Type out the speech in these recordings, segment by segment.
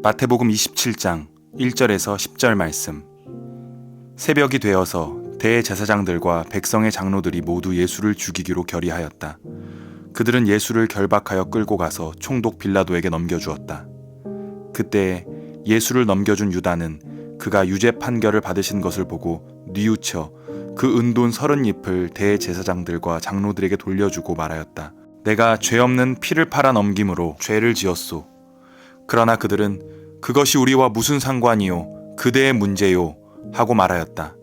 마태복음 27장 1절에서 10절 말씀. 새벽이 되어서 대제사장들과 백성의 장로들이 모두 예수를 죽이기로 결의하였다. 그들은 예수를 결박하여 끌고 가서 총독 빌라도에게 넘겨주었다. 그때 예수를 넘겨준 유다는 그가 유죄 판결을 받으신 것을 보고 뉘우쳐 그 은돈 30잎을 대제사장들과 장로들에게 돌려주고 말하였다. 내가 죄 없는 피를 팔아 넘김으로 죄를 지었소. 그러나 그들은 그것이 우리와 무슨 상관이요? 그대의 문제요. 하고 말하였다.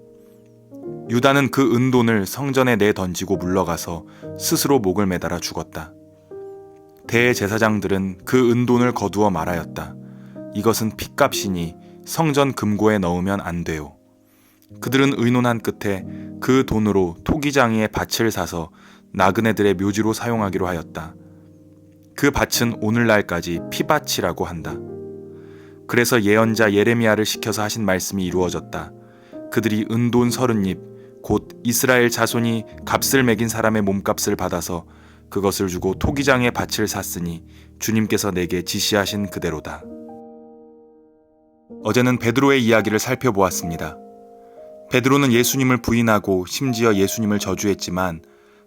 유다는 그 은돈을 성전에 내던지고 물러가서 스스로 목을 매달아 죽었다. 대제사장들은 그 은돈을 거두어 말하였다. 이것은 핏값이니 성전 금고에 넣으면 안 돼요. 그들은 의논한 끝에 그 돈으로 토기장이의 밭을 사서 나그네들의 묘지로 사용하기로 하였다. 그 밭은 오늘날까지 피밭이라고 한다. 그래서 예언자 예레미야를 시켜서 하신 말씀이 이루어졌다. 그들이 은돈 30잎 곧 이스라엘 자손이 값을 매긴 사람의 몸값을 받아서 그것을 주고 토기장의 밭을 샀으니 주님께서 내게 지시하신 그대로다. 어제는 베드로의 이야기를 살펴보았습니다. 베드로는 예수님을 부인하고 심지어 예수님을 저주했지만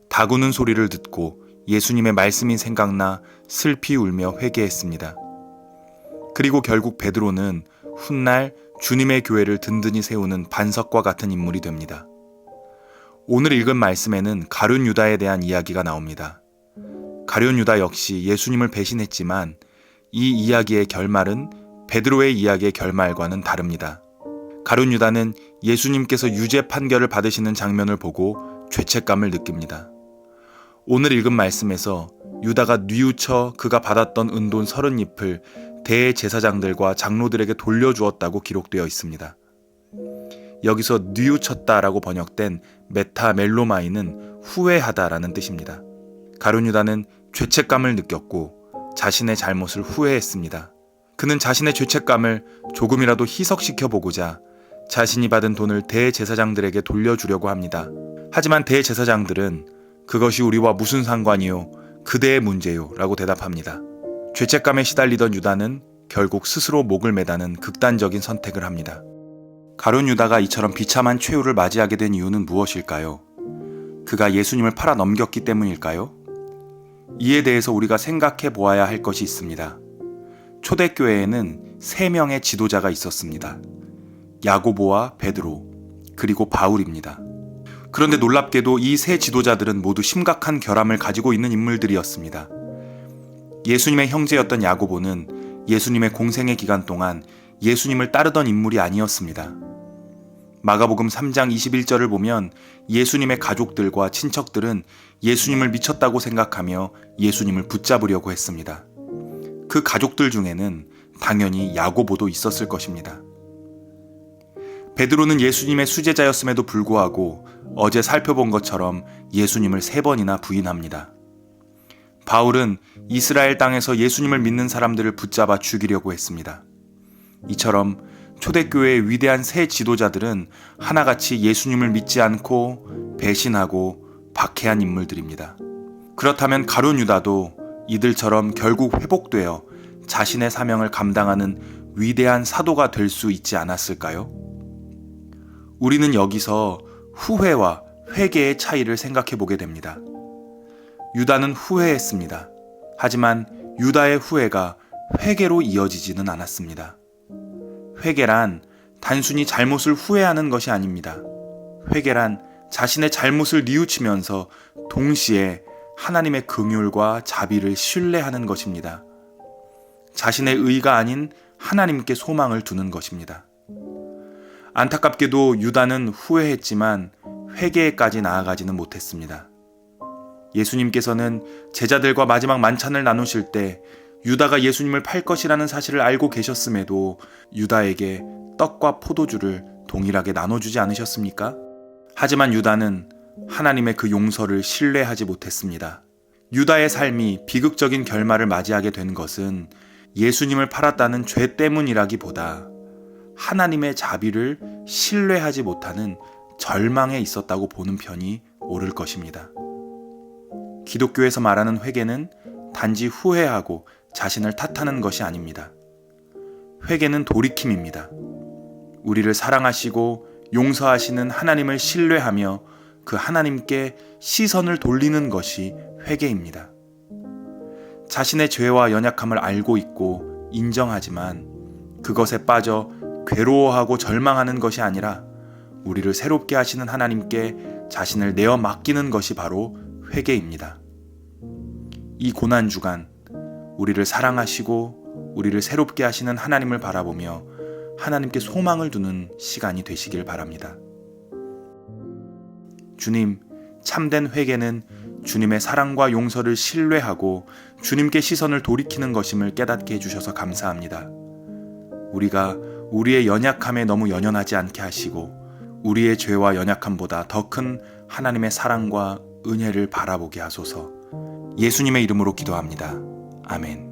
다구는 소리를 듣고 예수님의 말씀이 생각나 슬피 울며 회개했습니다. 그리고 결국 베드로는 훗날 주님의 교회를 든든히 세우는 반석과 같은 인물이 됩니다. 오늘 읽은 말씀에는 가룟 유다에 대한 이야기가 나옵니다. 가룟 유다 역시 예수님을 배신했지만 이 이야기의 결말은 베드로의 이야기의 결말과는 다릅니다. 가룟 유다는 예수님께서 유죄 판결을 받으시는 장면을 보고 죄책감을 느낍니다. 오늘 읽은 말씀에서 유다가 뉘우쳐 그가 받았던 은돈 30잎을 대제사장들과 장로들에게 돌려주었다고 기록되어 있습니다. 여기서 뉘우쳤다라고 번역된 메타멜로마이는 후회하다라는 뜻입니다. 가룟 유다는 죄책감을 느꼈고 자신의 잘못을 후회했습니다. 그는 자신의 죄책감을 조금이라도 희석시켜 보고자 자신이 받은 돈을 대제사장들에게 돌려주려고 합니다. 하지만 대제사장들은 그것이 우리와 무슨 상관이요? 그대의 문제요. 라고 대답합니다. 죄책감에 시달리던 유다는 결국 스스로 목을 매다는 극단적인 선택을 합니다. 가룟 유다가 이처럼 비참한 최후를 맞이하게 된 이유는 무엇일까요? 그가 예수님을 팔아 넘겼기 때문일까요? 이에 대해서 우리가 생각해 보아야 할 것이 있습니다. 초대교회에는 3명의 지도자가 있었습니다. 야고보와 베드로, 그리고 바울입니다. 그런데 놀랍게도 이 3 지도자들은 모두 심각한 결함을 가지고 있는 인물들이었습니다. 예수님의 형제였던 야고보는 예수님의 공생의 기간 동안 예수님을 따르던 인물이 아니었습니다. 마가복음 3장 21절을 보면 예수님의 가족들과 친척들은 예수님을 미쳤다고 생각하며 예수님을 붙잡으려고 했습니다. 그 가족들 중에는 당연히 야고보도 있었을 것입니다. 베드로는 예수님의 수제자였음에도 불구하고 어제 살펴본 것처럼 예수님을 3번이나 부인합니다. 바울은 이스라엘 땅에서 예수님을 믿는 사람들을 붙잡아 죽이려고 했습니다. 이처럼 초대교회의 위대한 3 지도자들은 하나같이 예수님을 믿지 않고 배신하고 박해한 인물들입니다. 그렇다면 가룟 유다도 이들처럼 결국 회복되어 자신의 사명을 감당하는 위대한 사도가 될 수 있지 않았을까요? 우리는 여기서 후회와 회개의 차이를 생각해 보게 됩니다. 유다는 후회했습니다. 하지만 유다의 후회가 회개로 이어지지는 않았습니다. 회개란 단순히 잘못을 후회하는 것이 아닙니다. 회개란 자신의 잘못을 뉘우치면서 동시에 하나님의 긍휼과 자비를 신뢰하는 것입니다. 자신의 의가 아닌 하나님께 소망을 두는 것입니다. 안타깝게도 유다는 후회했지만 회개에까지 나아가지는 못했습니다. 예수님께서는 제자들과 마지막 만찬을 나누실 때 유다가 예수님을 팔 것이라는 사실을 알고 계셨음에도 유다에게 떡과 포도주를 동일하게 나눠주지 않으셨습니까? 하지만 유다는 하나님의 그 용서를 신뢰하지 못했습니다. 유다의 삶이 비극적인 결말을 맞이하게 된 것은 예수님을 팔았다는 죄 때문이라기보다 하나님의 자비를 신뢰하지 못하는 절망에 있었다고 보는 편이 옳을 것입니다. 기독교에서 말하는 회개는 단지 후회하고 자신을 탓하는 것이 아닙니다. 회개는 돌이킴입니다. 우리를 사랑하시고 용서하시는 하나님을 신뢰하며 그 하나님께 시선을 돌리는 것이 회개입니다. 자신의 죄와 연약함을 알고 있고 인정하지만 그것에 빠져 괴로워하고 절망하는 것이 아니라 우리를 새롭게 하시는 하나님께 자신을 내어 맡기는 것이 바로 회개입니다. 이 고난주간 우리를 사랑하시고 우리를 새롭게 하시는 하나님을 바라보며 하나님께 소망을 두는 시간이 되시길 바랍니다. 주님, 참된 회개는 주님의 사랑과 용서를 신뢰하고 주님께 시선을 돌이키는 것임을 깨닫게 해주셔서 감사합니다. 우리가 우리의 연약함에 너무 연연하지 않게 하시고 우리의 죄와 연약함보다 더 큰 하나님의 사랑과 은혜를 바라보게 하소서. 예수님의 이름으로 기도합니다. 아멘.